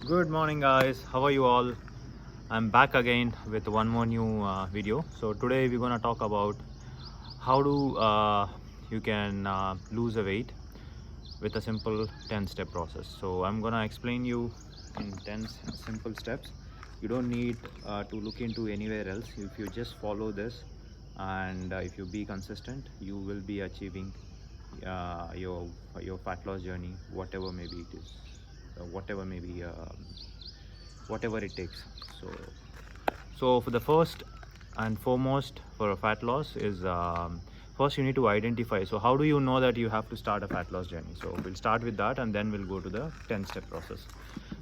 Good morning, guys. How are you all? I'm back again with one more new video. So today we're gonna talk about how to you can lose a weight with a simple 10-step process. So I'm gonna explain you in 10 simple steps. You don't need to look into anywhere else. If you just follow this and if you be consistent, you will be achieving your fat loss journey, whatever maybe it is, whatever maybe. Whatever it takes. So for the first and foremost for a fat loss is first you need to identify. So how do you know that you have to start a fat loss journey? So we'll start with that and then we'll go to the 10-step process.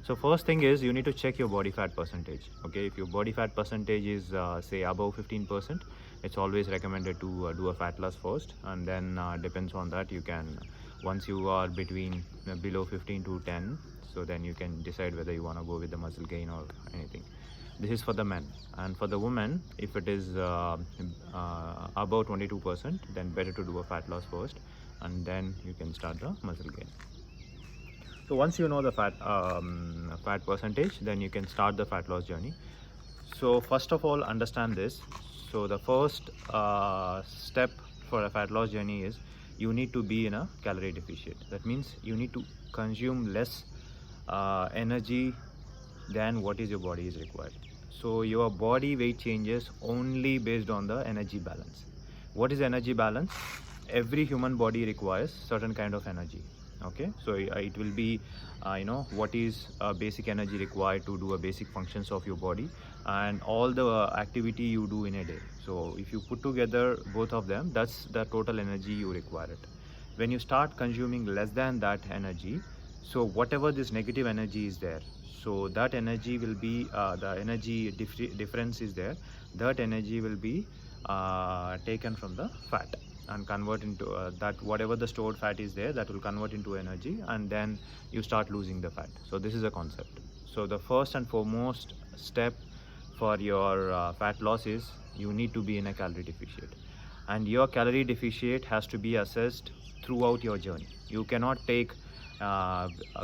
So first thing is you need to check your body fat percentage. Okay, if your body fat percentage is say above 15%, it's always recommended to do a fat loss first, and then depends on that you can, once you are between below 15 to 10, so then you can decide whether you want to go with the muscle gain or anything. This is for the men, and for the women, if it is above 22%, then better to do a fat loss first and then you can start the muscle gain. So once you know the fat percentage, then you can start the fat loss journey. So first of all, understand this. So the first step for a fat loss journey is you need to be in a calorie deficit. That means you need to consume less energy than what is your body is required. So your body weight changes only based on the energy balance. What is energy balance? Every human body requires certain kind of energy. Okay, so it will be what is basic energy required to do a basic functions of your body and all the activity you do in a day. So if you put together both of them, that's the total energy you require it. When you start consuming less than that energy, so whatever this negative energy is there, so that energy will be the energy difference is there, that energy will be taken from the fat and convert into that whatever the stored fat is there, that will convert into energy, and then you start losing the fat. So this is a concept. So the first and foremost step for your fat loss is you need to be in a calorie deficit, and your calorie deficit has to be assessed throughout your journey. You cannot take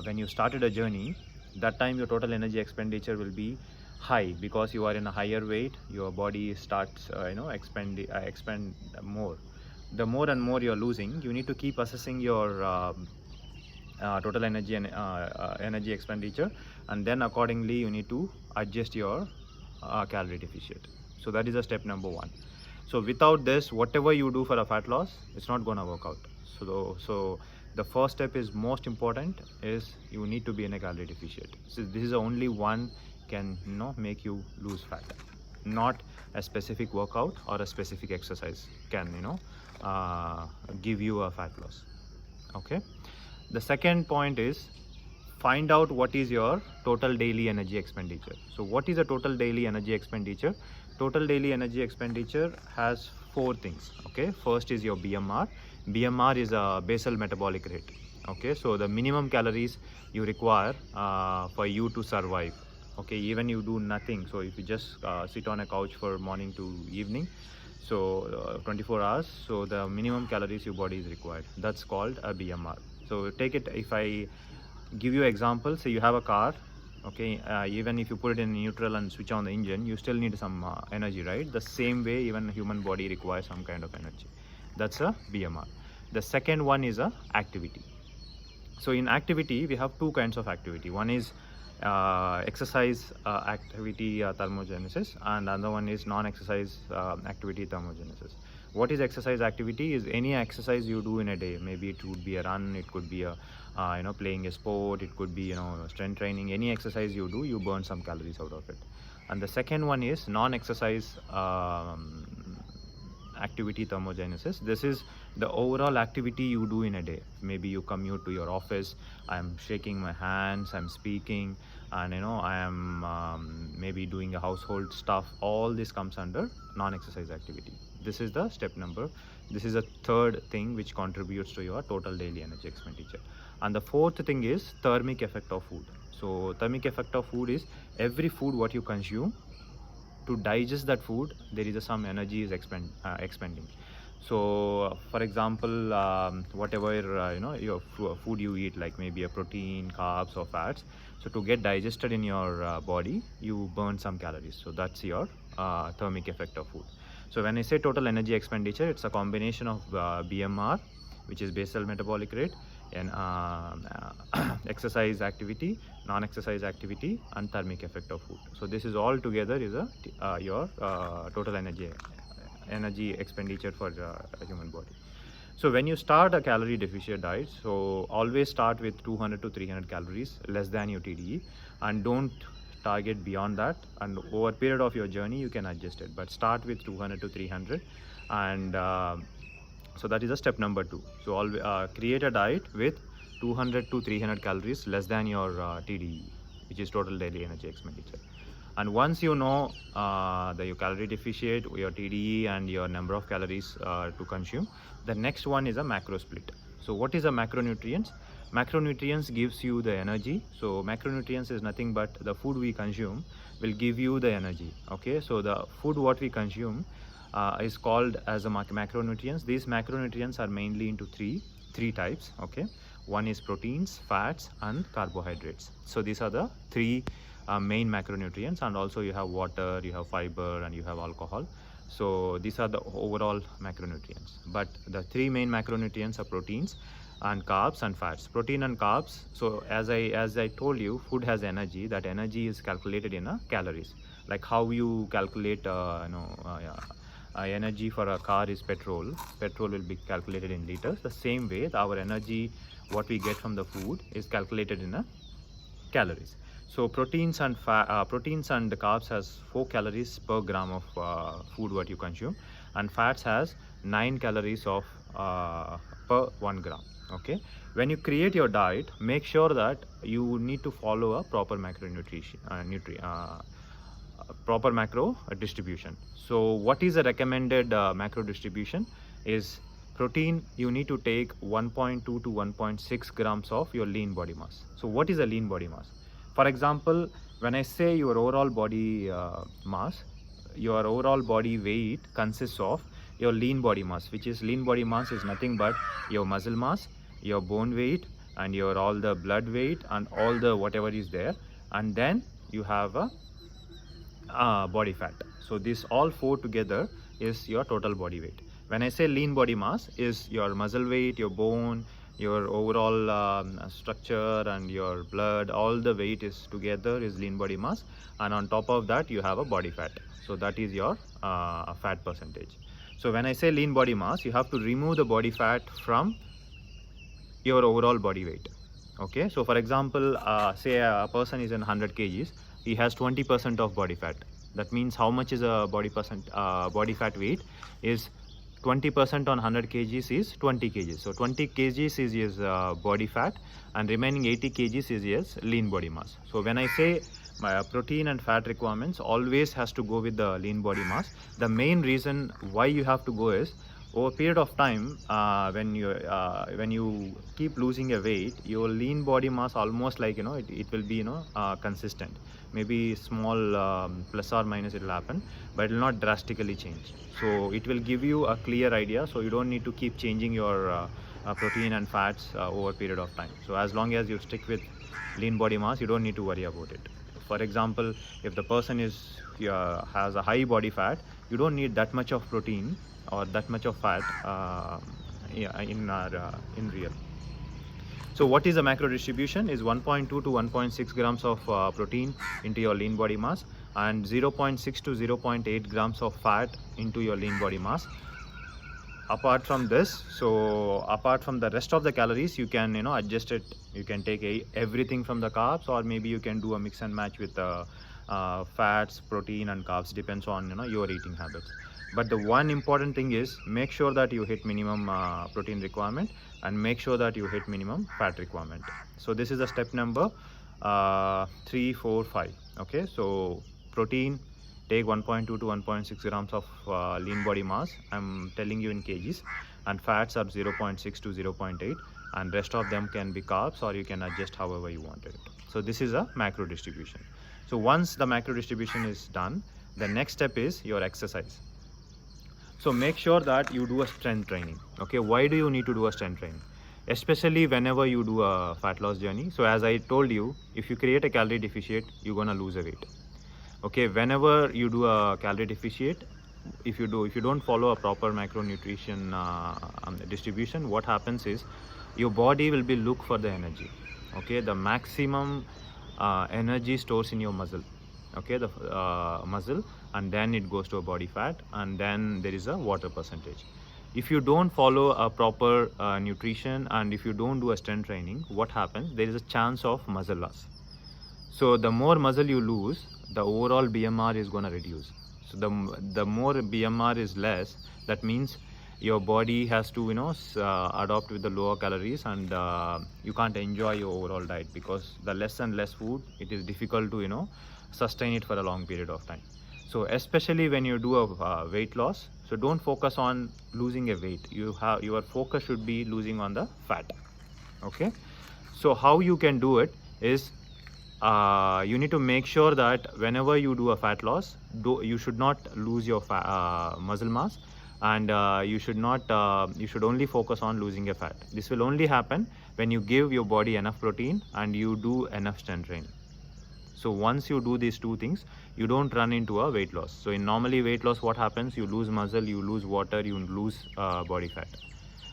when you started a journey, that time your total energy expenditure will be high because you are in a higher weight, your body starts expend more. The more and more you're losing, you need to keep assessing your total energy and energy expenditure, and then accordingly you need to adjust your calorie deficit. So that is a step number one. So without this, whatever you do for a fat loss, it's not going to work out. So the first step is most important, is you need to be in a calorie deficit. So this is the only one can make you lose fat. Not a specific workout or a specific exercise can give you a fat loss. Okay, the second point is find out what is your total daily energy expenditure. So what is a total daily energy expenditure? Total daily energy expenditure has four things. Okay, first is your BMR. BMR is a basal metabolic rate. Okay, so the minimum calories you require for you to survive. Okay, even you do nothing, so if you just sit on a couch for morning to evening, so 24 hours, so the minimum calories your body is required, that's called a BMR. So take it, if I give you example, say you have a car. Okay, even if you put it in neutral and switch on the engine, you still need some energy, right? The same way even human body requires some kind of energy. That's a BMR. The second one is a activity. So in activity we have two kinds of activity. One is exercise activity thermogenesis, and another one is non-exercise activity thermogenesis. What is exercise activity? Is any exercise you do in a day. Maybe it would be a run, it could be a playing a sport, it could be strength training. Any exercise you do, you burn some calories out of it. And the second one is non-exercise activity thermogenesis. This is the overall activity you do in a day. Maybe you commute to your office, I'm shaking my hands, I'm speaking, and I am maybe doing a household stuff. All this comes under non-exercise activity. This is the step number. This is a third thing which contributes to your total daily energy expenditure. And the fourth thing is thermic effect of food. So thermic effect of food is every food what you consume, to digest that food there is some energy is expending. So for example, whatever your food you eat, like maybe a protein, carbs or fats, so to get digested in your body, you burn some calories. So that's your thermic effect of food. So when I say total energy expenditure, it's a combination of BMR, which is basal metabolic rate, and exercise activity, non-exercise activity, and thermic effect of food. So this is all together is your total energy expenditure for a human body. So when you start a calorie deficit diet, so always start with 200 to 300 calories less than your TDE, and don't target beyond that, and over a period of your journey you can adjust it, but start with 200 to 300. And so that is a step number 2. So create a diet with 200 to 300 calories less than your TDE, which is total daily energy expenditure. And once you know your calorie deficit, your TDE, and your number of calories to consume, the next one is a macro split. So what is a macronutrients? Macronutrients gives you the energy. So macronutrients is nothing but the food we consume will give you the energy. Okay, so the food what we consume is called as a macronutrients. These macronutrients are mainly into three types. Okay, one is proteins, fats, and carbohydrates. So these are the three main macronutrients, and also you have water, you have fiber, and you have alcohol. So these are the overall macronutrients, but the three main macronutrients are proteins and carbs and fats. Protein and carbs, so as I told you, food has energy. That energy is calculated in calories. Like how you calculate energy for a car is petrol will be calculated in liters. The same way our energy what we get from the food is calculated in calories. So proteins and the carbs has 4 calories per gram of food what you consume, and fats has 9 calories of per 1 gram. Okay, when you create your diet, make sure that you need to follow a proper proper macro distribution. So what is the recommended macro distribution is protein you need to take 1.2 to 1.6 grams of your lean body mass. So what is a lean body mass? For example, when I say your overall body mass, your overall body weight consists of your lean body mass, which is lean body mass is nothing but your muscle mass, your bone weight, and your all the blood weight, and all the whatever is there, and then you have a body fat. So this all 4 together is your total body weight. When I say lean body mass is your muscle weight, your bone, your overall structure, and your blood, all the weight is together is lean body mass, and on top of that you have a body fat. So that is your fat percentage. So when I say lean body mass, you have to remove the body fat from your overall body weight. Okay, so for example, say a person is in 100 kgs, he has 20% of body fat. That means how much is a body fat weight is 20% on 100 kgs is 20 kgs. So 20 kgs is his body fat, and remaining 80 kgs is his lean body mass. So when I say my protein and fat requirements always has to go with the lean body mass. The main reason why you have to go is over a period of time, when you keep losing a weight, your lean body mass almost like it will be consistent. Maybe small plus or minus it will happen, but it will not drastically change. So it will give you a clear idea. So you don't need to keep changing your protein and fats over a period of time. So as long as you stick with lean body mass, you don't need to worry about it. For example, if the person has a high body fat, you don't need that much of protein or that much of fat in real. So what is the macro distribution is 1.2 to 1.6 grams of protein into your lean body mass, and 0.6 to 0.8 grams of fat into your lean body mass. Apart from this, so apart from the rest of the calories, you can adjust it. You can take everything from the carbs, or maybe you can do a mix and match with fats, protein, and carbs. Depends on your eating habits. But the one important thing is make sure that you hit minimum protein requirement, and make sure that you hit minimum fat requirement. So this is the step number 3, 4, 5. Okay, so protein, take 1.2 to 1.6 grams of lean body mass. I'm telling you in kgs. And fats are 0.6 to 0.8, and rest of them can be carbs, or you can adjust however you want it. So this is a macro distribution. So once the macro distribution is done, the next step is your exercise. So make sure that you do a strength training. Okay, why do you need to do a strength training? Especially whenever you do a fat loss journey. So as I told you, if you create a calorie deficit, you're gonna lose a weight. Okay, whenever you do a calorie deficit, if you don't follow a proper macronutrition distribution, what happens is your body will be look for the energy. Okay, the maximum energy stores in your muscle. Okay, the muscle, and then it goes to a body fat, and then there is a water percentage. If you don't follow a proper nutrition, and if you don't do a strength training, what happens? There is a chance of muscle loss. So the more muscle you lose, the overall BMR is going to reduce. So the more BMR is less, that means your body has to adopt with the lower calories, and you can't enjoy your overall diet, because the less and less food, it is difficult to sustain it for a long period of time. So especially when you do a weight loss, so don't focus on losing a weight. Your focus should be losing on the fat. Okay, so how you can do it is, you need to make sure that whenever you do a fat loss, you should not lose your muscle mass, and you should only focus on losing a fat. This will only happen when you give your body enough protein and you do enough strength training. So once you do these two things, you don't run into a weight loss. So in normally weight loss, what happens? You lose muscle, you lose water, you lose body fat.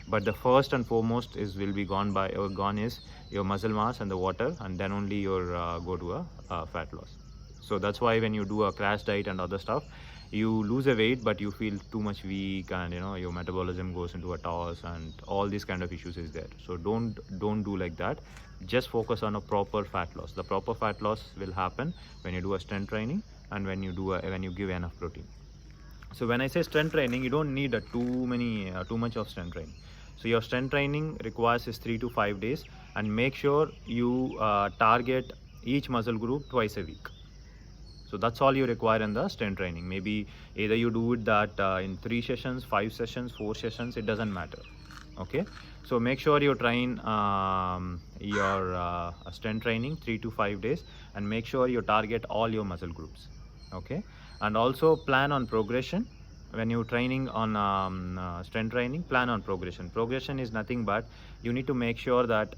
But the first and foremost will be gone is your muscle mass and the water, and then only your go to a fat loss. So that's why when you do a crash diet and other stuff, you lose a weight, but you feel too much weak, and your metabolism goes into a toss, and all these kind of issues is there. So don't do like that. Just focus on a proper fat loss. The proper fat loss will happen when you do a strength training, and when you give enough protein. So when I say strength training, you don't need too much of strength training. So your strength training requires is 3 to 5 days, and make sure you target each muscle group twice a week. So that's all you require in the strength training. Maybe either you do it in 3 sessions, 5 sessions, 4 sessions, it doesn't matter. Okay, so make sure you train your strength training 3 to 5 days, and make sure you target all your muscle groups. Okay, and also plan on progression. When you're training on strength training, plan on progression. Progression is nothing but you need to make sure that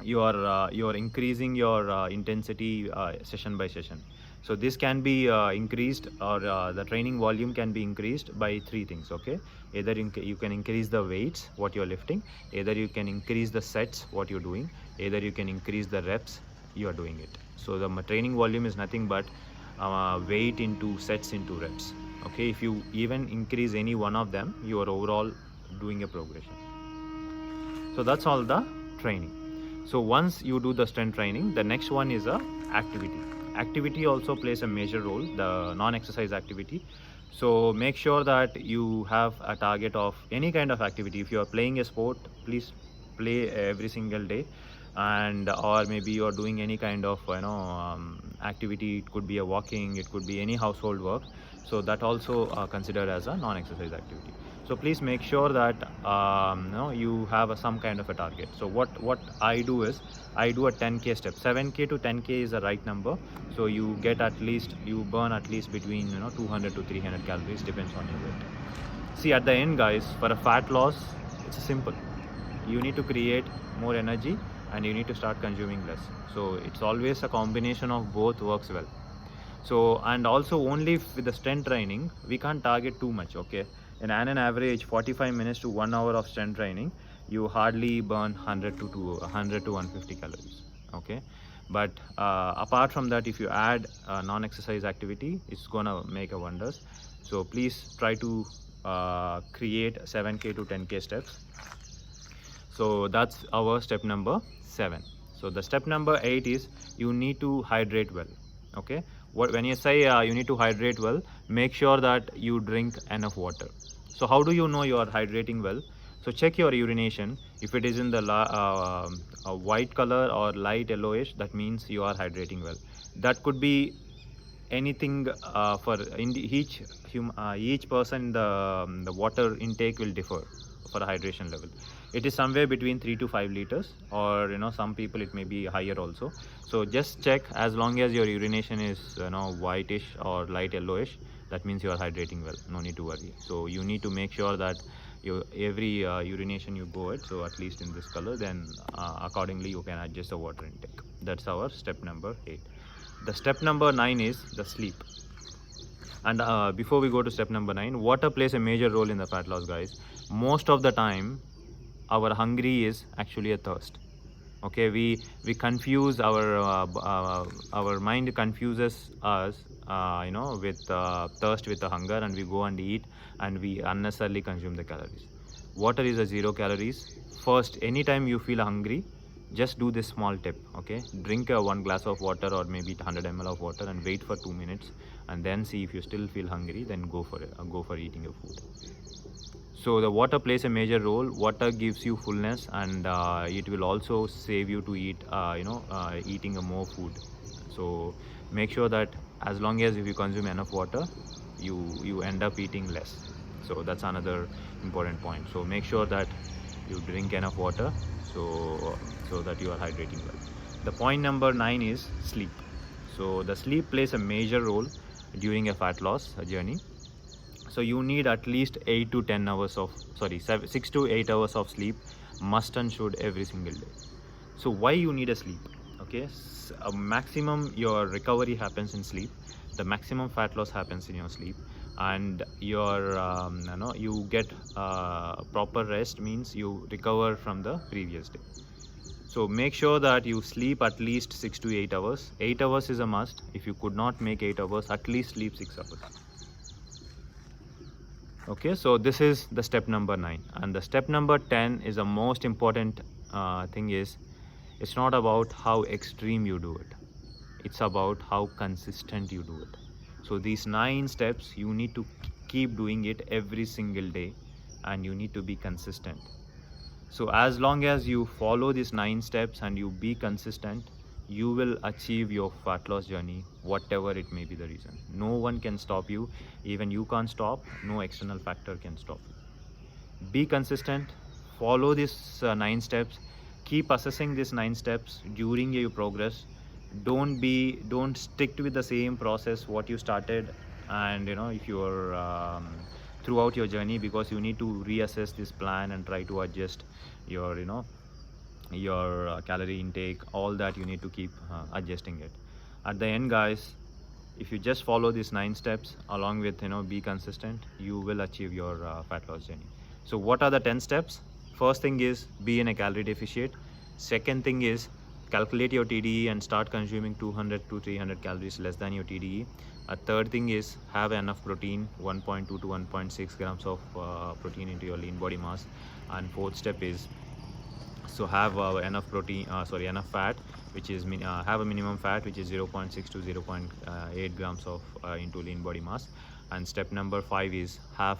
you're increasing your intensity session by session. So this can be increased, or the training volume can be increased by 3 things. Okay, either you can increase the weights what you're lifting, either you can increase the sets what you're doing, either you can increase the reps you are doing it. So the training volume is nothing but weight into sets into reps. Okay, if you even increase any one of them, you are overall doing a progression. So that's all the training. So once you do the strength training, the next one is activity. Activity also plays a major role, the non-exercise activity. So make sure that you have a target of any kind of activity. If you are playing a sport, please play every single day, and or maybe you are doing any kind of activity. It could be a walking, it could be any household work. So that also considered as a non-exercise activity. So please make sure that you have some kind of a target. So what I do is, I do a 10k step. 7k to 10k is the right number. So you burn at least between 200 to 300 calories, depends on your weight. See, at the end, guys, for a fat loss, it's simple. You need to create more energy, and you need to start consuming less. So it's always a combination of both works well. So, and also only with the strength training, we can't target too much. Okay, in an average 45 minutes to 1 hour of strength training, you hardly burn 100 to 150 calories. Okay, but apart from that, if you add non-exercise activity, it's gonna make a wonders. So please try to create 7k to 10k steps. So that's our step number 7. So the step number 8 is you need to hydrate well. Okay, when you say you need to hydrate well, make sure that you drink enough water. So how do you know you are hydrating well? So check your urination. If it is in the white color or light yellowish, that means you are hydrating well. That could be anything. For each person, the water intake will differ for a hydration level. It is somewhere between 3 to 5 liters, or some people it may be higher also. So just check, as long as your urination is whitish or light yellowish, that means you are hydrating well, no need to worry. So you need to make sure that every urination you go at, so at least in this color, then accordingly you can adjust the water intake. That's our step number 8. The step number 9 is the sleep. And before we go to step number 9, water plays a major role in the fat loss, guys. Most of the time our hungry is actually a thirst. Okay, we confuse our mind confuses us with thirst with the hunger, and we go and eat and we unnecessarily consume the calories. Water is a 0 calories. First, anytime you feel hungry, just do this small tip. Okay, drink 1 glass of water or maybe 100 ml of water and wait for 2 minutes, and then see if you still feel hungry, then go for it, go for eating your food. So the water plays a major role. Water gives you fullness, and it will also save you to eat eating more food. So make sure that as long as if you consume enough water, you end up eating less. So that's another important point. So make sure that you drink enough water, so that you are hydrating well. The point number 9 is sleep. So the sleep plays a major role during a fat loss journey. So you need at least 6 to 8 hours of sleep, must and should, every single day. So why you need a sleep? Okay, maximum your recovery happens in sleep. The maximum fat loss happens in your sleep, and your you get proper rest, means you recover from the previous day. So make sure that you sleep at least 6 to 8 hours. 8 hours is a must. If you could not make 8 hours, at least sleep 6 hours. Okay, so this is the step number 9, and the step number 10 is the most important thing. Is it's not about how extreme you do it, it's about how consistent you do it. So these 9 steps, you need to keep doing it every single day, and you need to be consistent. So as long as you follow these 9 steps and you be consistent, you will achieve your fat loss journey, whatever it may be the reason. No one can stop you. Even you can't stop. No external factor can stop you. Be consistent. Follow these 9 steps. Keep assessing these 9 steps during your progress. Don't stick with the same process what you started, and if you are throughout your journey, because you need to reassess this plan and try to adjust your your calorie intake. All that you need to keep adjusting it. At the end, guys, if you just follow these 9 steps along with be consistent, you will achieve your fat loss journey. So what are the 10 steps? First thing is, be in a calorie deficit. Second thing is, calculate your TDE and start consuming 200 to 300 calories less than your TDE. A third thing is, have enough protein, 1.2 to 1.6 grams of protein into your lean body mass. And fourth step is, so have enough protein, enough fat, which is have a minimum fat which is 0.6 to 0.8 grams of into lean body mass. And step number 5 is, have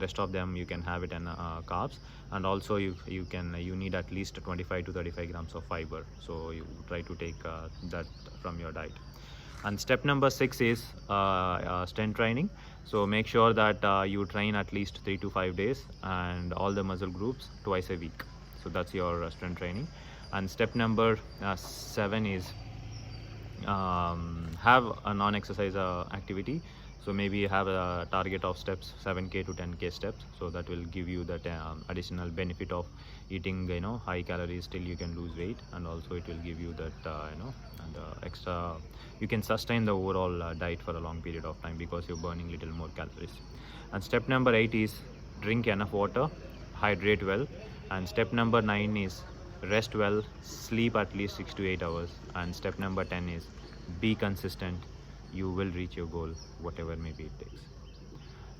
rest of them you can have it in carbs, and also you need at least 25 to 35 grams of fiber. So you try to take that from your diet. And step number 6 is strength training. So make sure that you train at least 3 to 5 days and all the muscle groups twice a week. So that's your strength training. And step number 7 is, have a non-exercise activity. So maybe have a target of steps 7k to 10k steps. So that will give you that additional benefit of eating high calories till you can lose weight, and also it will give you that the extra, you can sustain the overall diet for a long period of time because you're burning little more calories. And step number 8 is, drink enough water, hydrate well. And step number 9 is, rest well, sleep at least 6 to 8 hours. And step number 10 is, be consistent. You will reach your goal, whatever maybe it takes.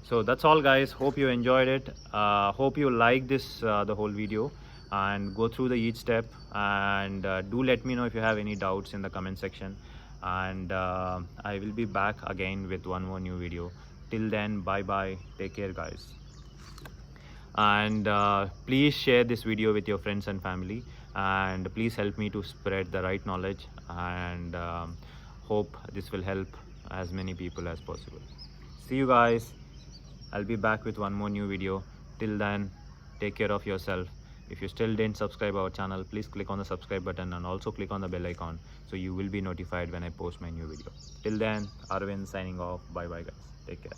So that's all, guys. Hope you enjoyed it. Hope you like this the whole video, and go through the each step, and do let me know if you have any doubts in the comment section. And I will be back again with one more new video. Till then, bye bye, take care, guys. And please share this video with your friends and family, and please help me to spread the right knowledge, and hope this will help as many people as possible. See you guys. I'll be back with one more new video. Till then, take care of yourself. If you still didn't subscribe our channel, please click on the subscribe button and also click on the bell icon so you will be notified when I post my new video. Till then, Arvind signing off. Bye bye guys. Take care.